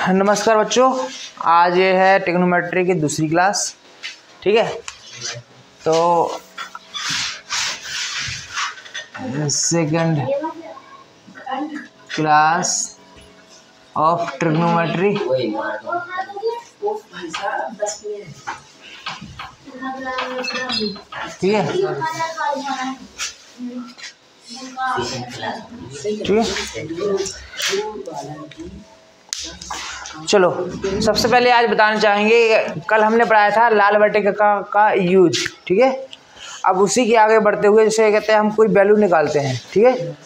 नमस्कार बच्चों, आज ये है ट्रिग्नोमेट्री की दूसरी क्लास। ठीक है, तो सेकंड क्लास ऑफ ट्रिग्नोमेट्री। ठीक है, ठीक है। चलो, सबसे पहले आज बताना चाहेंगे, कल हमने पढ़ाया था लाल बटे का यूज। ठीक है, अब उसी के आगे बढ़ते हुए जैसे कहते हैं हम कोई वैल्यू निकालते हैं। ठीक है,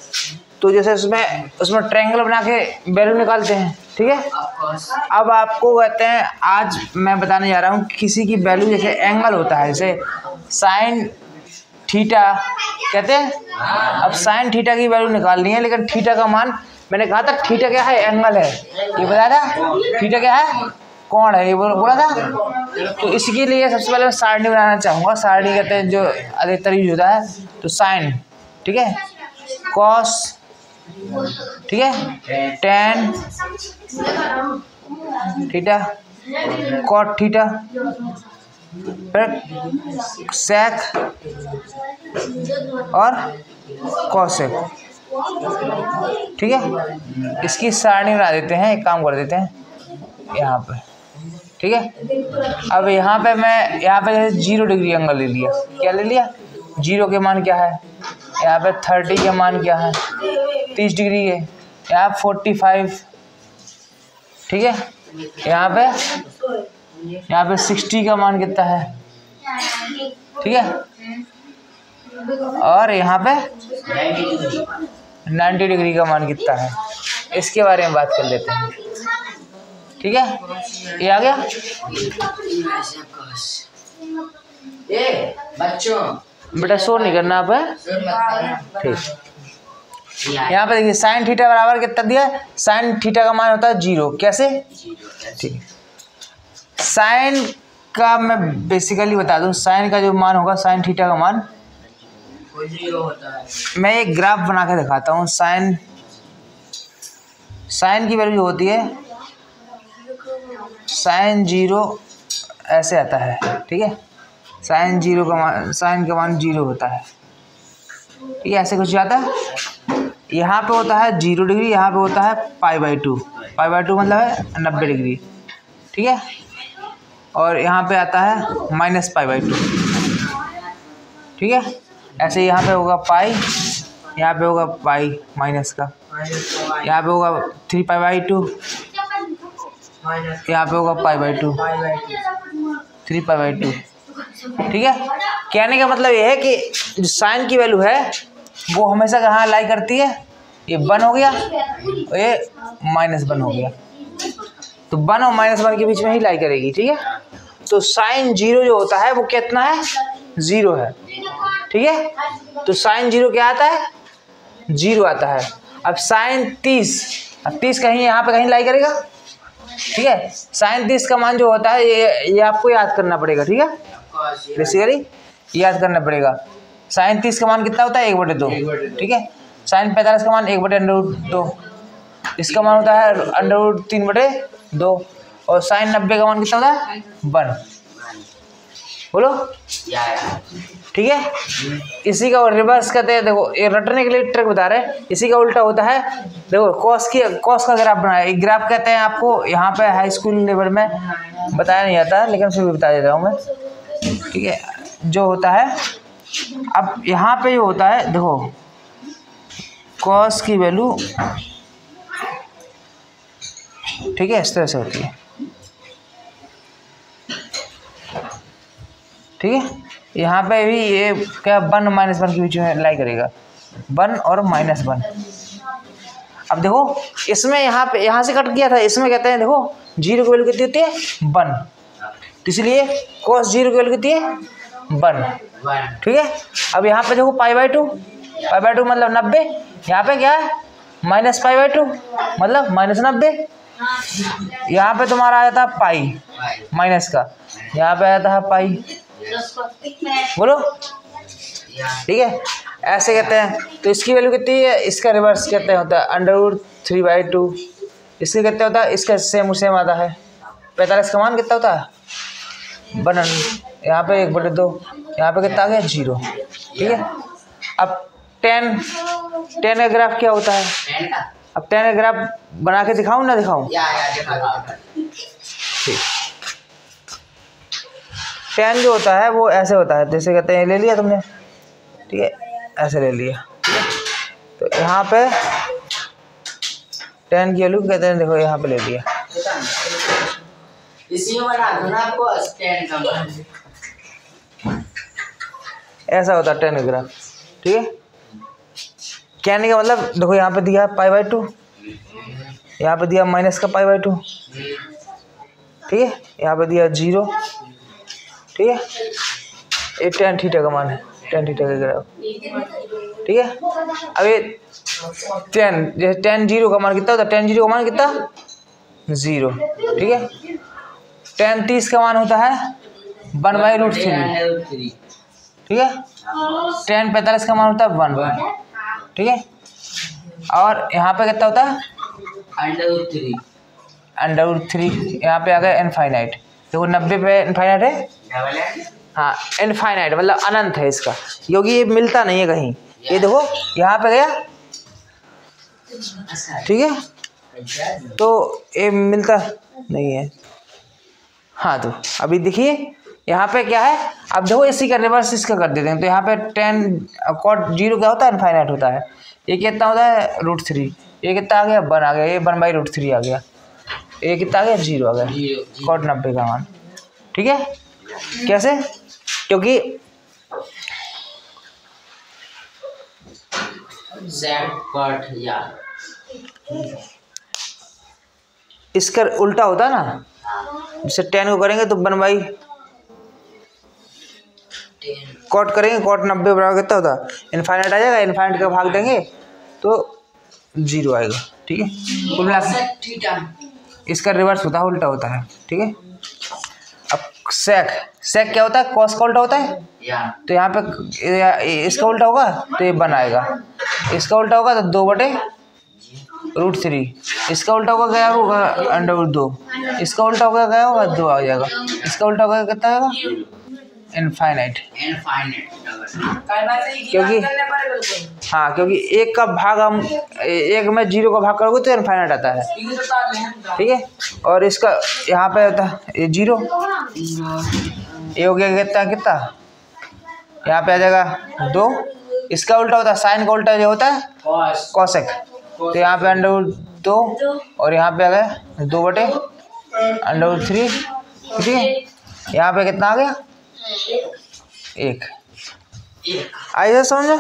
तो जैसे उसमें ट्रायंगल बना के वैल्यू निकालते हैं। ठीक है, अब आपको कहते हैं आज मैं बताने जा रहा हूँ किसी की वैल्यू, जैसे एंगल होता है, जैसे साइन थीटा कहते हैं। अब साइन थीटा की वैल्यू निकालनी है, लेकिन थीटा का मान, मैंने कहा था थीटा क्या है, एंगल है, ये बताया था। थीटा क्या है, कोण है, ये बोला था। तो इसके लिए सबसे पहले मैं सारणी बनाना चाहूँगा। सारणी कहते हैं जो अधिकतर यूज होता है, तो साइन, ठीक है, कॉस, ठीक है, टेन थीटा, कॉट थीटा, फिर सेक और कॉसेक। ठीक है, इसकी सारणी बना देते हैं, एक काम कर देते हैं यहाँ पे। ठीक है, अब यहाँ पे मैं जैसे 0 डिग्री एंगल ले लिया। क्या ले लिया, 0 के मान क्या है, यहाँ पे 30 के मान क्या है, 30 डिग्री है, यहाँ 45। ठीक है, यहाँ पे 60 का मान कितना है। ठीक है, और यहाँ पे 90 डिग्री का मान कितना है, इसके बारे में बात कर लेते हैं। ठीक है, ये आ गया। बेटा शोर नहीं करना आप, ठीक। यहाँ पे देखिए साइन थीटा बराबर कितना दिया है, साइन थीटा का मान होता है 0। कैसे, ठीक, साइन का मैं बेसिकली बता दूं, साइन का जो मान होगा, साइन थीटा का मान 0 होता है। मैं एक ग्राफ बना के दिखाता हूँ। साइन की वैल्यू होती है, साइन 0 ऐसे आता है। ठीक है, साइन 0 का मान, साइन का मान 0 होता है। ठीक है, ऐसे कुछ आता है। यहाँ पे होता है 0 डिग्री, यहाँ पे होता है π/2। π/2 मतलब है 90 डिग्री। ठीक है, और यहाँ पे आता है -π/2। ठीक है, ऐसे यहाँ पे होगा पाई, यहाँ पे होगा पाई माइनस का, यहाँ पे होगा 3π/2, यहाँ पे होगा π/2, 3π/2। ठीक है, कहने का मतलब ये है कि जो साइन की वैल्यू है वो हमेशा कहाँ लाई करती है, ये 1 हो गया और ये -1 हो गया, तो 1 और -1 के बीच में ही लाई करेगी। ठीक है, तो साइन 0 जो होता है वो कितना है, 0 है। ठीक है, तो साइन 0 क्या आता है, 0 आता है। अब साइन 30, अब 30 कहीं यहाँ पे कहीं लाई करेगा। ठीक है, साइन 30 का मान जो होता है ये आपको याद करना पड़ेगा। ठीक है, बेसिकली याद करना पड़ेगा। साइन 30 का मान कितना होता है, 1/2। ठीक है, साइन 45 का मान 1/√2, इसका मान होता है √3/2, और साइन 90 का मान कितना होता है, 1। बोलो, ठीक है। इसी का रिवर्स कहते हैं, देखो ये रटने के लिए ट्रिक बता रहे हैं। इसी का उल्टा होता है, देखो कॉस का ग्राफ बनाया। एक ग्राफ कहते हैं, आपको यहाँ पे हाई स्कूल लेवल में बताया नहीं जाता, लेकिन फिर भी बता देता हूँ मैं। ठीक है, जो होता है, अब यहाँ पे जो होता है, देखो कॉस की वैल्यू, ठीक है, इस तरह से होती है। ठीक है, यहाँ पे भी ये क्या 1 और -1 के बीच में लाई करेगा, 1 और -1। अब देखो इसमें यहाँ से कट किया था, इसमें कहते हैं देखो 0 की वैल्यू कितनी होती है, 1, तो इसलिए cos 0 की वैल्यू कितनी है, 1। ठीक है, अब यहाँ पे देखो π/2 मतलब 90, यहाँ पे क्या है -π/2 मतलब -90। यहाँ पे तुम्हारा आया था पाई माइनस का, यहाँ पे आया था पाई। बोलो, ठीक है, ऐसे कहते हैं। तो इसकी वैल्यू कितनी है, इसका रिवर्स कहते हैं होता है √3/2। इसके कितना होता है, इसका सेम आता है 45 का मान कितना होता है 1, यहाँ पे 1/2, यहाँ पे कितना आ गया 0, ठीक है। अब 10 का ग्राफ क्या होता है, अब 10 का ग्राफ बना के दिखाऊं ना दिखाऊं, ठीक। 10 जो होता है वो ऐसे होता है, जैसे कहते हैं ले लिया तुमने, ठीक है, ऐसे ले लिया, ठीक है। तो यहाँ पे 10 की वैल्यू कहते हैं, देखो यहाँ पे ले लिया, इसी में बना दो ना आपको 10 का, ऐसा होता है 10 का ग्राफ, ठीक है। कहने का मतलब देखो यहाँ पे दिया π/2, यहाँ पे दिया माइनस का π/2, ठीक है, यहाँ पे दिया 0, ठीक है। ये tan थीटा का मान है, tan थीटा का ग्राफ, ठीक है। अब ये 10 जैसे tan 0 का मान कितना होता है, tan 0 का मान कितना 0, ठीक है। tan 30 का मान होता है 1/√3, ठीक है। tan 45 का मान होता है 1, ठीक है। और यहाँ पे कितना होता है √3, यहाँ पे आ गया इनफाइनाइट, देखो 90 पे इनफाइनाइट है, हाँ इनफाइनाइट मतलब अनंत है इसका, क्योंकि ये मिलता नहीं है कहीं, ये देखो यहाँ पे गया, ठीक है, तो ये मिलता नहीं है। हाँ तो अभी देखिए यहाँ पे क्या है, अब देखो इसी का रिवर्स इसका कर देते हैं, तो यहाँ पे tan cot 0 क्या होता है इनफाइनाइट होता है, ये कितना होता है √3, ये कितना आ गया 1 आ गया, ये 1/√3 आ गया, ये कितना आ गया 0 आ गया, cot 90 का मान, ठीक है। कैसे, क्योंकि इसका उल्टा होता है ना, जैसे 10 को करेंगे तो 1/cot करेंगे, cot 90 बराबर कितना होता है इनफाइनाइट आ जाएगा, इनफाइनाइट का भाग देंगे तो 0 आएगा, ठीक है। कुल मिला इसका रिवर्स होता है, उल्टा होता है, ठीक है। अब सेक क्या होता है, कॉस का उल्टा होता है, तो यहाँ पे इसका उल्टा होगा तो ये 1 आएगा, इसका उल्टा होगा तो 2/√3, इसका उल्टा होगा गया होगा √2, इसका उल्टा होगा गया होगा 2 आ जाएगा, इसका उल्टा होगा कितना आएगा इनफाइनाइट, क्योंकि हाँ क्योंकि एक का भाग हम एक में 0 का भाग करोगे तो इनफाइनाइट आता है, ठीक है। और इसका यहाँ पे होता है ये 0, ये हो गया कितना यहाँ पे आ जाएगा 2, इसका उल्टा होता है साइन का उल्टा जो होता है कॉसेक, तो यहाँ पे √2 और यहाँ पे आ गया 2/√3, ठीक है। यहाँ पे कितना आ गया 1, ऐसा समझो,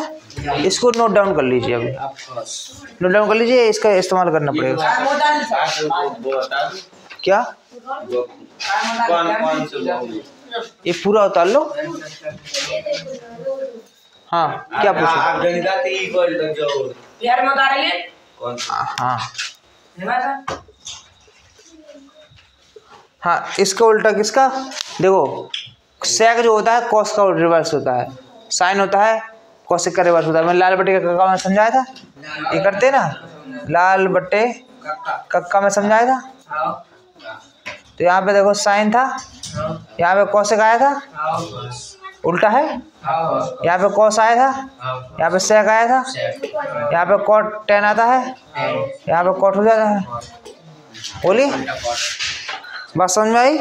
इसको नोट डाउन कर लीजिए, अभी नोट डाउन कर लीजिए, इसका इस्तेमाल करना पड़ेगा। क्या ये पूरा उतार लो, हाँ क्या पूछो, हाँ इसका उल्टा किसका, देखो सेक जो होता है कॉस का रिवर्स होता है, साइन होता है कॉसेक का रिवर्स होता है। मैंने लाल बट्टे का कक्का में समझाया था, ये करते ना लाल बट्टे कक्का में समझाया था, तो यहाँ पे देखो साइन था, यहाँ पे कॉसेक आया था, उल्टा है, यहाँ पे कॉस आया था, यहाँ पे सेक आया था, यहाँ पे कॉट 10 आता है, यहाँ पे कॉट हो जाता है। बोलिए बात समझ में आई,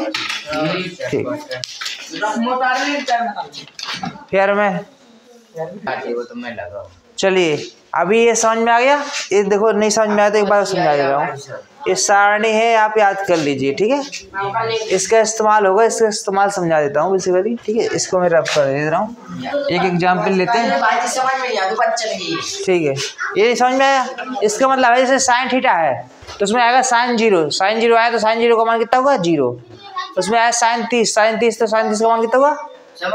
ठीक। फिर मैं चलिए अभी ये समझ में आ गया, ये देखो नहीं समझ में आया तो एक बार समझा दे रहा हूँ। ये सारणी है, आप याद कर लीजिए, ठीक है, इसका इस्तेमाल होगा, इसका इस्तेमाल समझा देता हूँ बेसिकली, ठीक है। इसको मैं रफ कर दे रहा हूँ, एक एग्जाम्पल लेते हैं, ठीक है। ये समझ में आया, इसका मतलब है जैसे साइन थीटा है तो उसमें आएगा साइन 0, साइन 0 आया तो साइन 0 का मान कितना होगा 0, उसमें आया साइन 30 तो साइन 30 का मान कितना होगा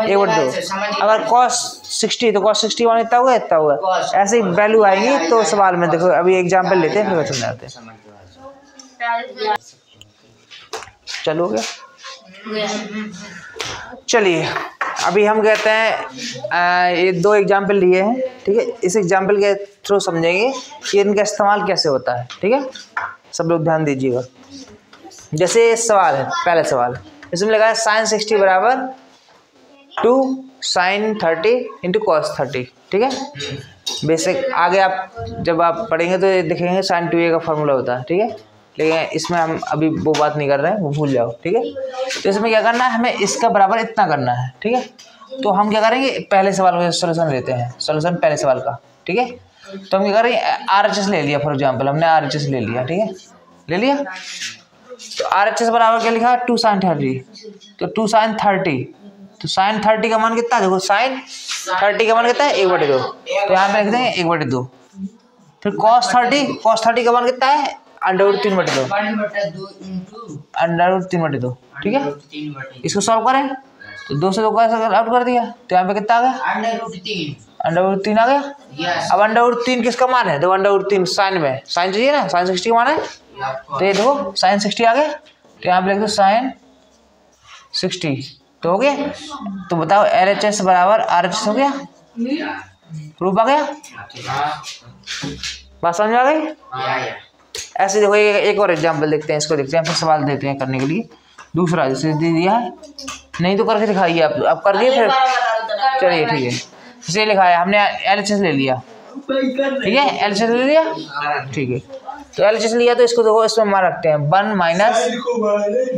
1/2, अगर cos 60 तो cos 60 मान कितना होगा इतना होगा, ऐसे ही वैल्यू आएंगी। तो सवाल में देखो अभी एग्जाम्पल लेते हैं फिर समझाते हैं, चलो गया। चलिए अभी हम कहते हैं ये 2 एग्जाम्पल लिए हैं, ठीक है। इस एग्जाम्पल के थ्रू समझेंगे कि इनका इस्तेमाल कैसे होता है, ठीक है। सब लोग ध्यान दीजिएगा। जैसे सवाल है, पहला सवाल इसमें लगा है साइन 60 बराबर 2 साइन 30 इंटू कॉस 30, ठीक है। बेसिक आगे आप जब आप पढ़ेंगे तो देखेंगे साइन 2a का फॉर्मूला होता है, ठीक है। लेकिन इसमें हम अभी वो बात नहीं कर रहे हैं, वो भूल जाओ, ठीक है। तो इसमें क्या करना है, हमें इसका बराबर इतना करना है, ठीक है। तो हम क्या करेंगे, पहले सवाल का सोल्यूशन लेते हैं, सोल्यूशन पहले सवाल का, ठीक है। तो हम क्या करेंगे, RHS ले लिया, फॉर एग्जाम्पल हमने RHS ले लिया, ठीक है, ले लिया। तो RHS बराबर क्या लिखा, 2 साइन 30, तो 2 साइन 30, तो साइन 30 का मान कितना, देखो साइन 30 का मान कितना है 1/2, तो यहाँ पे लिख देंगे 1/2। फिर cos 30 का मान कितना है √3/2, √3/2, ठीक है। इसको सॉल्व करें तो 2 से 2 का आउट कर दिया, तो यहाँ पे कितना आ गया, √3 आ गया। अब √3 किसका मान है, देखो √3 साइन में, साइन चाहिए ना, साइन 60 का मान है, तो ये देखो साइन 60 आ गया, तो यहाँ पे लिख दो साइन 60, तो हो गया। तो बताओ LHS बराबर RHS हो गया, प्रूफ आ गया, बात समझ में आ गई। ऐसे देखो एक और एग्जांपल देखते हैं, इसको देखते हैं, फिर सवाल देते हैं करने के लिए। दूसरा जैसे दे दिया है, नहीं तो करके दिखाइए आप करके फिर, चलिए ठीक है। इसे लिखा है हमने LHS ले लिया, ठीक है, LHS ले लिया, ठीक है। तो LHS लिया तो इसको देखो, इसमें मान रखते हैं 1 माइनस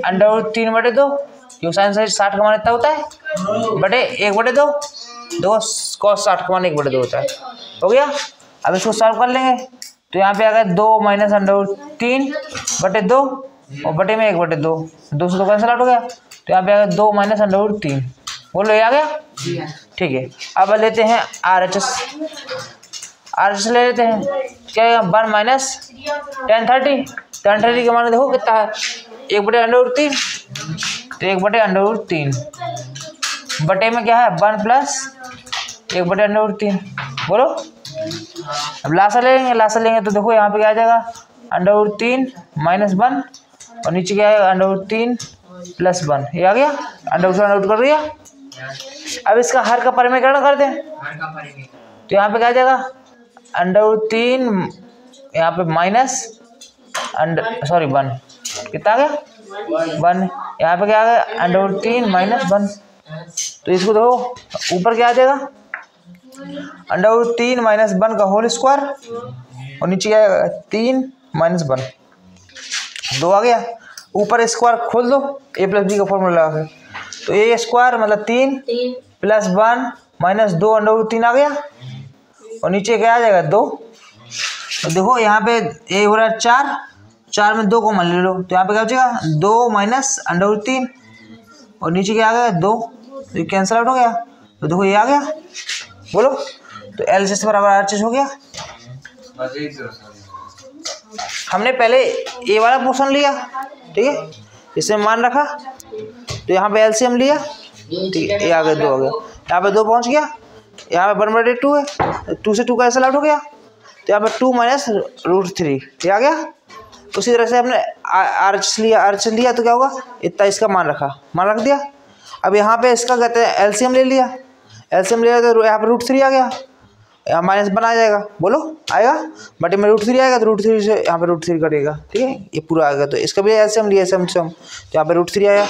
√3/2, जो साइन 60 का मान इतना होता है, बटे 1/2, देखो cos 60 का मान 1/2 होता है, हो गया। अब इसको सॉल्व कर लेंगे, तो यहाँ पे आ गया 2 माइनस √3/2 और बटे में 1/2, 2 से 2 कैंसिल आउट हो गया, तो यहाँ पे आ गया 2 माइनस √3, बोलो ये आ गया, ठीक है। अब लेते हैं RHS ले लेते हैं, क्या है 1 माइनस tan 30 के मान देखो कितना है 1/√3, तो 1/√3 बटे में क्या है 1 प्लस 1/√3, बोलो। अब लासा लेंगे तो देखो यहाँ पे क्या आ जाएगा √3 माइनस 1 और नीचे क्या है √3 प्लस 1, ये आ गया, √3 कर दिया। अब इसका हर का परिमीकरण कर दें, तो यहाँ पे क्या आ जाएगा √3, यहाँ पे माइनस 1, कितना आ गया 1, यहाँ पे क्या आ गया √3 माइनस 1, तो इसको देखो ऊपर क्या आ जाएगा √3 माइनस 1 का होल स्क्वायर और नीचे क्या आएगा 3 माइनस 1, 2 आ गया। ऊपर स्क्वायर खोल दो, a प्लस b का फॉर्मूला लगा के, तो a स्क्वायर मतलब 3 प्लस 1 माइनस 2 √3 आ गया और नीचे क्या आ जाएगा 2। तो देखो यहाँ पे a हो रहा है 4 में 2 को मान ले लो, तो यहाँ पे क्या हो जाएगा 2 माइनस √3 और नीचे क्या आ गया 2, तो ये कैंसिल आउट हो गया, तो देखो ये आ गया, बोलो। तो LHS बराबर RHS हो गया। हमने पहले ए वाला पोर्शन लिया, ठीक है, इसे मान रखा, तो यहाँ पे LCM लिया, ठीक है, ये आ गया 2 हो गया, यहाँ पे 2 पहुँच गया, यहाँ पे 1/2 है, 2 से 2 का कैंसिल आउट हो गया, तो यहाँ पे 2 माइनस √3 ये आ गया। उसी तरह से हमने RHS लिया तो क्या होगा इतना इसका मान रख दिया। अब यहाँ पे इसका कहते हैं LCM ले लिया तो यहाँ पे √3 आ गया, यहाँ माइनस 1 आ जाएगा, बोलो आएगा, बटे में √3 आएगा, तो √3 से यहाँ पे √3 कटेगा, ठीक है, ये पूरा आएगा। तो इसका भी LCM लिया सम तो यहाँ पे √3 आया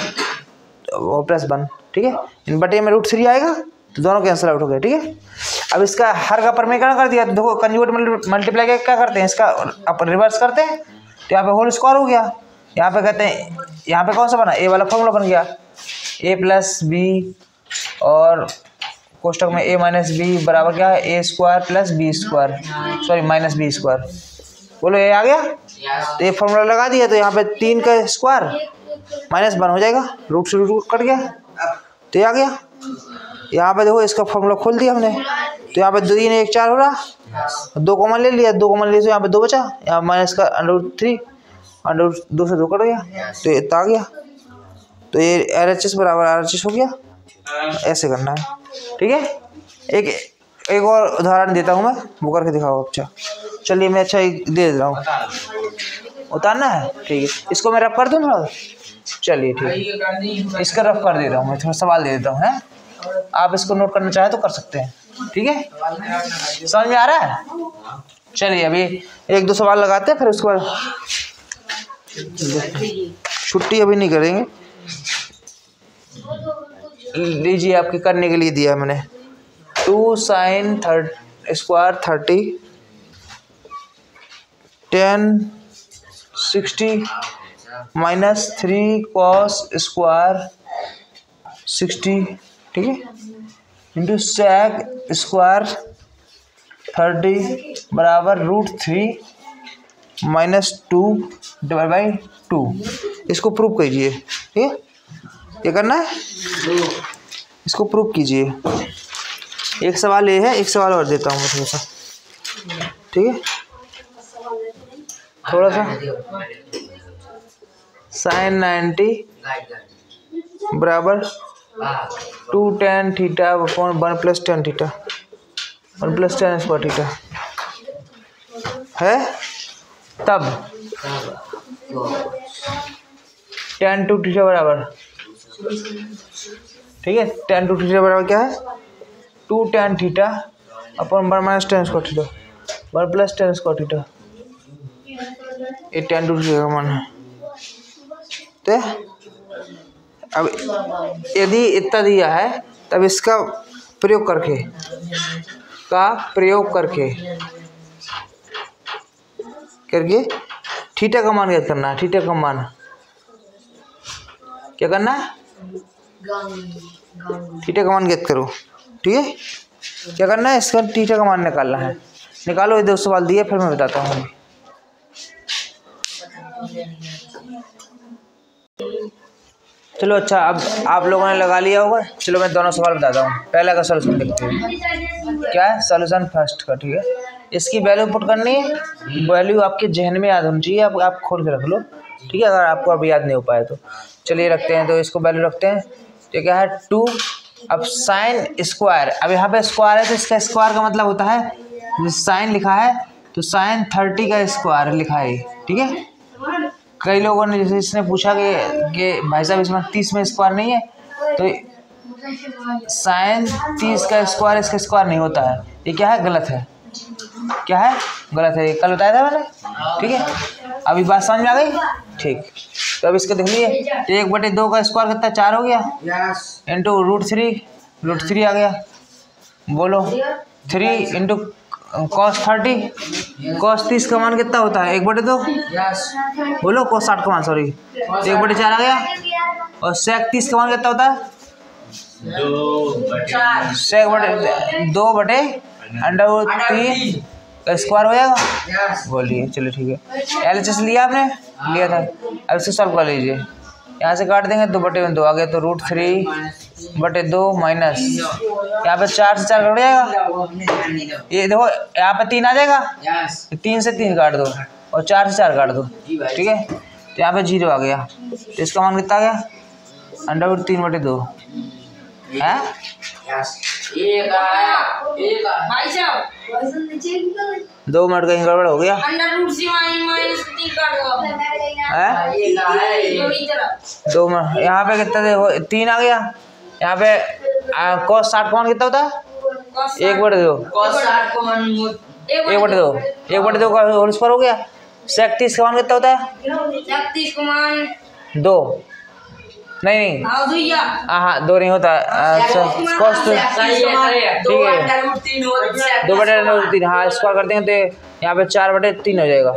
और प्लस 1, ठीक है, इन बटे में √3 आएगा, तो दोनों कैंसिल आउट हो गए, ठीक है। अब इसका हर का परिमीकरण कर दिया, तो देखो कंजुगेट मल्टीप्लाई क्या करते हैं, इसका अपन रिवर्स करते हैं, तो यहाँ पे होल स्क्वायर हो गया, यहाँ पे कहते हैं, यहाँ पे कौन सा बना, a वाला फॉर्मूला बन गया, a प्लस बी और कोष्टक में a माइनस बी बराबर क्या है a square plus B square, sorry minus B square, बोलो ये आ गया। तो ये फॉर्मूला लगा दिया, तो यहाँ पे 3 का स्क्वायर माइनस 1 हो जाएगा, रूट से रूट कट गया, तो ये आ गया। यहाँ पे देखो इसका फॉर्मूला खोल दिया हमने, तो यहाँ पे 2 3 1 4 हो रहा, 2 कॉमन ले लिया, 2 कॉमन ले तो यहाँ पे 2 बचा, यहाँ माइनस का √3, √2 से 2 कट गया, तो ये इतना आ गया। तो ये LHS बराबर RHS हो गया, ऐसे करना है, ठीक है। एक और उदाहरण देता हूँ मैं, वो करके दिखाओ। अच्छा चलिए मैं अच्छा दे रहा हूँ, उतारना है, ठीक है, इसको मैं रफ कर दूँ थोड़ा, चलिए ठीक है, इसका रफ कर देता हूँ मैं, थोड़ा सवाल दे देता हूँ, है आप इसको नोट करना चाहे तो कर सकते हैं, ठीक है, समझ में आ रहा है। चलिए अभी 1 2 सवाल लगाते हैं, फिर उसके बाद छुट्टी अभी नहीं करेंगे, लीजिए आपके करने के लिए दिया मैंने। 2 sin square 30 10 60 minus 3 cos square 60, ठीक है, इंटू sec स्क्वायर 30 बराबर √3 -2 डिवाइड बाई 2। इसको प्रूव कीजिए, ठीक है, ये करना है, इसको प्रूव कीजिए। एक सवाल ये है, एक सवाल और देता हूँ मैं थोड़ा सा, ठीक है, थोड़ा सा। sin 90 बराबर 2 tan theta upon 1 + tan theta 1 + tan square theta है, तब tan 2 थीटा बराबर, ठीक है, tan 2 थीटा बराबर क्या है, 2 tan theta upon 1 - tan square theta 1 + tan square theta, ये tan 2 थीटा का मान है। तो अब यदि इतना दिया है तब इसका प्रयोग करके थीटा का मान ज्ञात करना है। थीटा का मान क्या करना है, थीटा का मान ज्ञात करो, ठीक है, क्या करना है, इसका थीटा का मान निकालना है। निकालो, ये 2 सवाल दिए, फिर मैं बताता हूँ। चलो अच्छा, अब आप लोगों ने लगा लिया होगा, चलो मैं दोनों सवाल बताता हूँ। पहला का सॉल्यूशन लिखते हैं, क्या है सॉल्यूशन फर्स्ट का, ठीक है, इसकी वैल्यू पुट करनी है, वैल्यू आपके जहन में याद होनी चाहिए, आप खोल के रख लो, ठीक है, अगर आपको अभी याद नहीं हो पाए तो। चलिए रखते हैं, तो इसको वैल्यू रखते हैं, तो क्या है 2, अब साइन स्क्वायर, अब यहाँ पे स्क्वायर है तो इसका स्क्वायर का मतलब होता है, साइन लिखा है तो साइन 30 का स्क्वायर लिखा है, ठीक है। कई लोगों ने जैसे इसने पूछा कि भाई साहब इसमें 30 में स्क्वायर नहीं है, तो साइन 30 का स्क्वायर इसका स्क्वायर नहीं होता है, ये क्या है, गलत है, क्या है, गलत है, ये कल बताया था मैंने, ठीक है। अभी बात समझ में आ गई, ठीक। तो अब इसको देख लीजिए, 1/2 का स्क्वायर कितना 4 हो गया, इंटू √3 आ गया, बोलो 3 इंटू cos 30, cos 30 का मान कितना होता है 1/2, बोलो cos 60 का मान, सॉरी 1/4 आ गया, और sec 30 का मान कितना होता है 2/3 का स्क्वायर हो जाएगा, बोलिए, चलो ठीक है। LHS लिया आपने, लिया था, अब इसको सॉल्व कर लीजिए, यहाँ से काट देंगे, 2/2 आ गया, तो √3/2 माइनस, यहाँ पे 4 से 4 कट जाएगा, ये देखो यहाँ पे 3 आ जाएगा, 3 से 3 काट दो और 4 से 4 काट दो, ठीक है, तो यहाँ पे 0 आ गया, तो इसका मान कितना आ गया √3/2 है, 2 मिनट कहीं गड़बड़ हो गया, दो मिनट, यहाँ पे कितना देखो 3 आ गया, यहाँ पे cos 60 का मान कितना होता है 1/2, 1/2 का होल स्क्वायर हो गया, sec 30 का मान कितना होता है 2, नहीं हाँ 2 नहीं होता, cos ठीक है 2/3, हाँ स्क्वायर करते हैं तो यहाँ पे 4/3 हो जाएगा,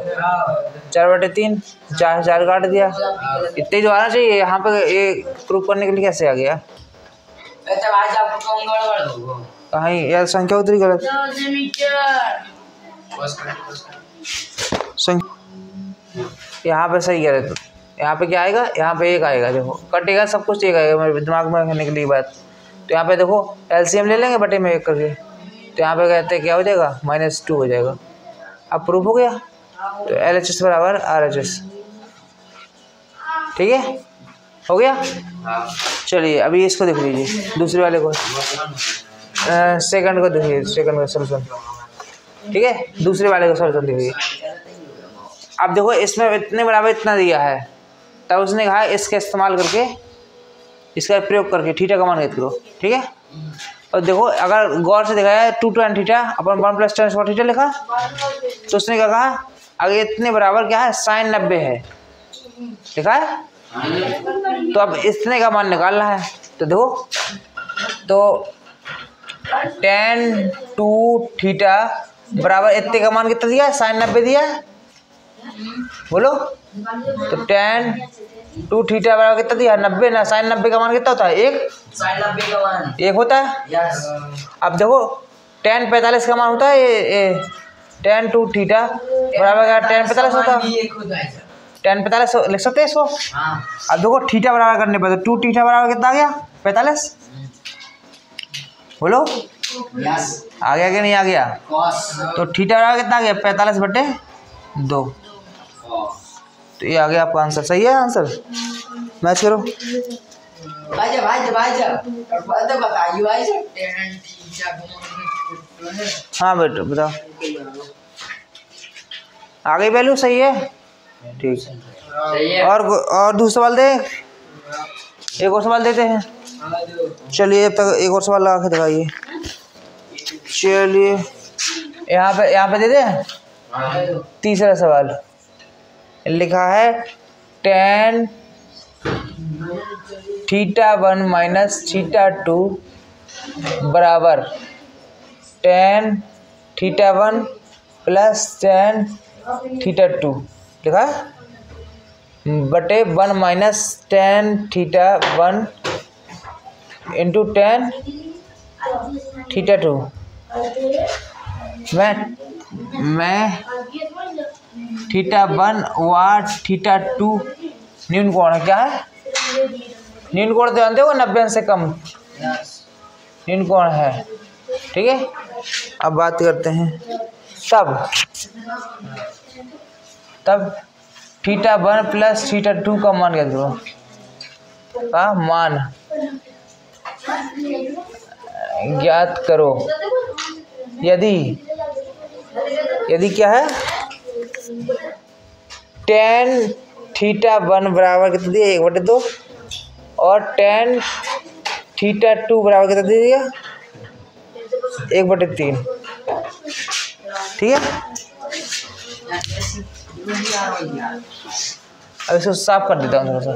4/3, 4 काट दिया, इतने जो आना चाहिए यहाँ पे, ये प्रूफ करने के लिए कैसे आ गया, कहीं यार संख्या उतरी गलत, यहाँ पे सही कह रहे, तो यहाँ पे क्या आएगा, यहाँ पे 1 आएगा, देखो कटेगा सब कुछ 1 आएगा, मेरे दिमाग में रखने के लिए बात। तो यहाँ पे देखो LCM ले लेंगे बटे में 1 करके, तो यहाँ पे कहते हैं क्या हो जाएगा -2 हो जाएगा, अब प्रूफ हो गया, तो LHS बराबर RHS, ठीक है, हो गया। चलिए अभी इसको देख लीजिए, दूसरे वाले को, सेकंड को देखिए, सेकंड का सॉल्यूशन, ठीक है, दूसरे वाले का सॉल्यूशन देखिए। अब देखो इसमें इतने बराबर इतना दिया है, तब उसने कहा इसका इस्तेमाल करके, इसका प्रयोग करके थीटा का मान ज्ञात करो, ठीक है। और देखो अगर गौर से देखा जाए 2 tan थीटा अपन 1 + tan स्क्वायर थीटा लिखा, तो उसने क्या कहा, अगर इतने बराबर क्या है sin 90 है, लिखा है। तो अब इतने का मान निकालना है। तो देखो, तो tan 2 थीटा बराबर इतने का मान कितना दिया है? sin 90 दिया है, बोलो। तो tan 2 थीटा बराबर कितना दिया है? 90 ना। sin 90 का मान कितना होता है? 1। sin 90 का मान 1 होता है। यस। अब देखो tan 45 का मान होता है ये tan 2 थीटा बराबर क्या? tan 45 होता है। ये खुद है सर। tan 45 लिख सकते हैं इसको। हाँ अब देखो थीटा बराबर करने पर, तो 2 थीटा बराबर कितना आ गया? 45। बोलो, यस। आ गया कि नहीं आ गया? cos तो थीटा बराबर कितना आ गया? 45/2। तो ये आ गया आपका आंसर। सही है आंसर। मैच करो। भाई तो बताइए भाई सर tan थीटा को हाँ बेटा बताओ, आ गई वैल्यू? सही है, ठीक। सही है। और दूसरा सवाल दे, एक और सवाल देते हैं। चलिए अब तक एक और सवाल लगा के दिखाइए। चलिए यहाँ पे दे दे। तीसरा सवाल लिखा है tan थीटा 1 माइनस थीटा 2 बराबर tan theta 1 plus tan theta 2 लिखा है बटे 1 minus tan theta 1 into tan theta 2। मैं थीटा 1 व थीटा 2 न्यून कोण है। क्या है न्यून कोण? तो जानते हो 90 से कम न्यून कोण है, ठीक है। अब बात करते हैं तब थीटा 1 प्लस थीटा 2 का मान क्या दो का मान ज्ञात करो यदि क्या है tan थीटा 1 बराबर कितना दिया? 1/2 और tan थीटा 2 बराबर कितना दे दिया? 1/3, ठीक है। अब इसको साफ कर देता हूँ थोड़ा सा।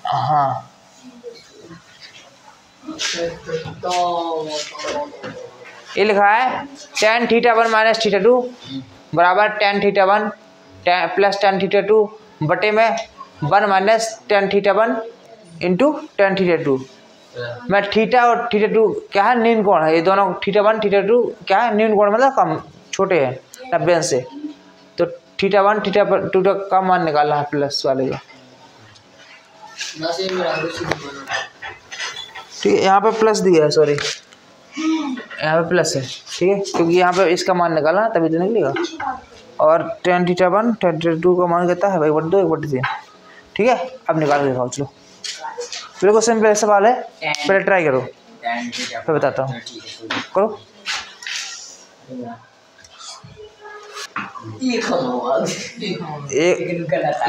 हाँ ये लिखा है tan थीटा 1 माइनस थीटा 2 बराबर tan theta 1 plus tan theta 2 बटे में 1 minus tan theta 1 into tan theta 2। मैं थीटा और थीटा 2 क्या है? न्यून कोण है। ये दोनों थीटा 1 थीटा 2 क्या है? न्यून कोण मतलब कम छोटे हैं 90 से। तो थीटा 1 थीटा 2 का मान निकालना है प्लस वाले का, ठीक है। यहाँ पे प्लस दिया है, सॉरी यहाँ पे प्लस है, ठीक है, क्योंकि यहाँ पे इसका मान निकालना है तभी तो निकलेगा। और tan थीटा 1 tan थीटा 2 का मान कितना है? 1/2 1/3, ठीक है। अब निकाल के दिखाओ। चलो बिल्कुल सिंपल सवाल है, पहले ट्राई करो फिर बताता हूँ। करो।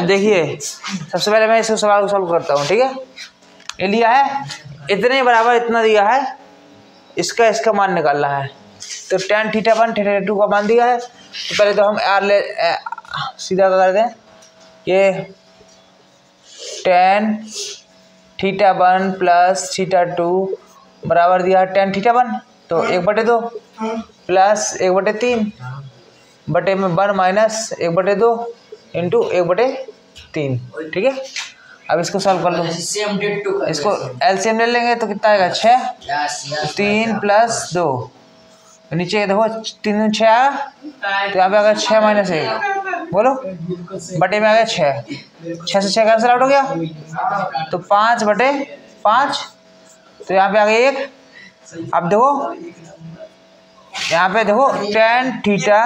देखिए सबसे पहले मैं इस सवाल को सॉल्व करता हूँ, ठीक है। ये लिया है इतने बराबर इतना दिया है, इसका मान निकालना है। तो tan थीटा 1 थीटा 2 का मान दिया है, तो पहले तो हम सीधा कर दें। ये tan थीटा 1 प्लस थीटा 2 बराबर दिया है tan थीटा 1, तो 1/2 प्लस 1/3 बटे में 1 माइनस 1/2 इंटू 1/3, ठीक है। अब इसको सॉल्व कर लो। इसको एलसीएम ले लेंगे तो कितना आएगा? 6 3 प्लस 2, नीचे देखो 3 6 आया, तो यहाँ पे आ गया 6 माइनस 1, बोलो बटे में आ गया 6 से 6 कैंसिल आउट हो गया, तो 5/5, तो यहाँ पे आ गया 1। अब देखो यहाँ पे देखो tan थीटा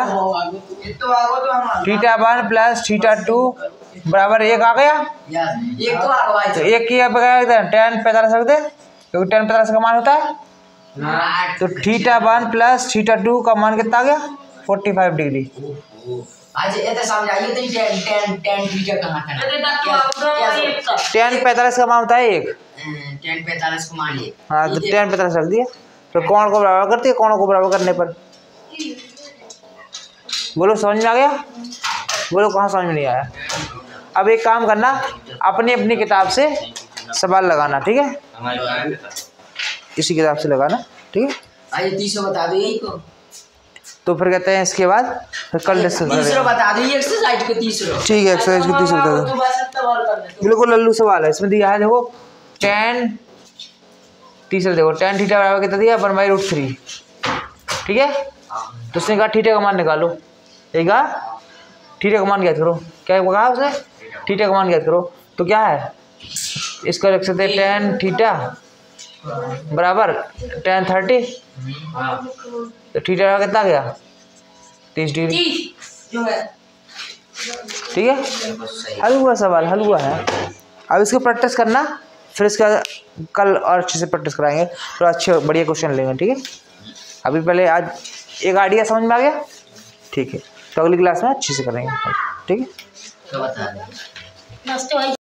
1 प्लस थीटा 2 बराबर 1 आ गया। तो 1 की tan 45 रख दे, क्योंकि tan 45 का मान होता है। तो थीटा 1 प्लस थीटा 2 का मान कितना आ गया? 45 डिग्री। tan 45 का मान होता है 1। tan 45 का मान 1। हाँ तो tan 45 रख दिया। तो कौन को बराबर करती है, कौन को बराबर करने पर? बोलो समझ में आ गया? बोलो कहाँ समझ में नहीं आया? अब एक काम करना, अपनी अपनी किताब से सवाल लगाना, ठीक है? इसी किताब से लगाना, ठीक है? आइए तीसरा बता दो यही को। तो फिर कहते हैं इसके बाद फिर कल डिस्कस तीसरा करेंगे। बता दो ये एक्सरसाइज का तीसरा। ठीक है, एक्सरसाइज की तीसरा बता दो। बिल्कुल लल्लू सवाल है, इसमें दिया है देखो tan, तीसरा देखो tan थीटा बराबर कितना दिया, 1/√3, ठीक है? तो उसने कहा थीटा का मान निकालो, एक थीटा का मान ज्ञात करो। क्या कहा उसने? थीटा का मान ज्ञात करो। तो क्या है, इसका लिख सकते हैं tan थीटा बराबर tan 30, तो थीटा का कितना गया, 30 डिग्री, ठीक है? हल हुआ सवाल, हल हुआ है। अब इसको प्रैक्टिस करना, फिर इसका कल और अच्छे से प्रैक्टिस कराएंगे, तो अच्छे बढ़िया क्वेश्चन लेंगे, ठीक है? अभी पहले आज एक आइडिया समझ में आ गया, ठीक है? तो अगली क्लास में अच्छे से करेंगे, ठीक है? तो बता दो।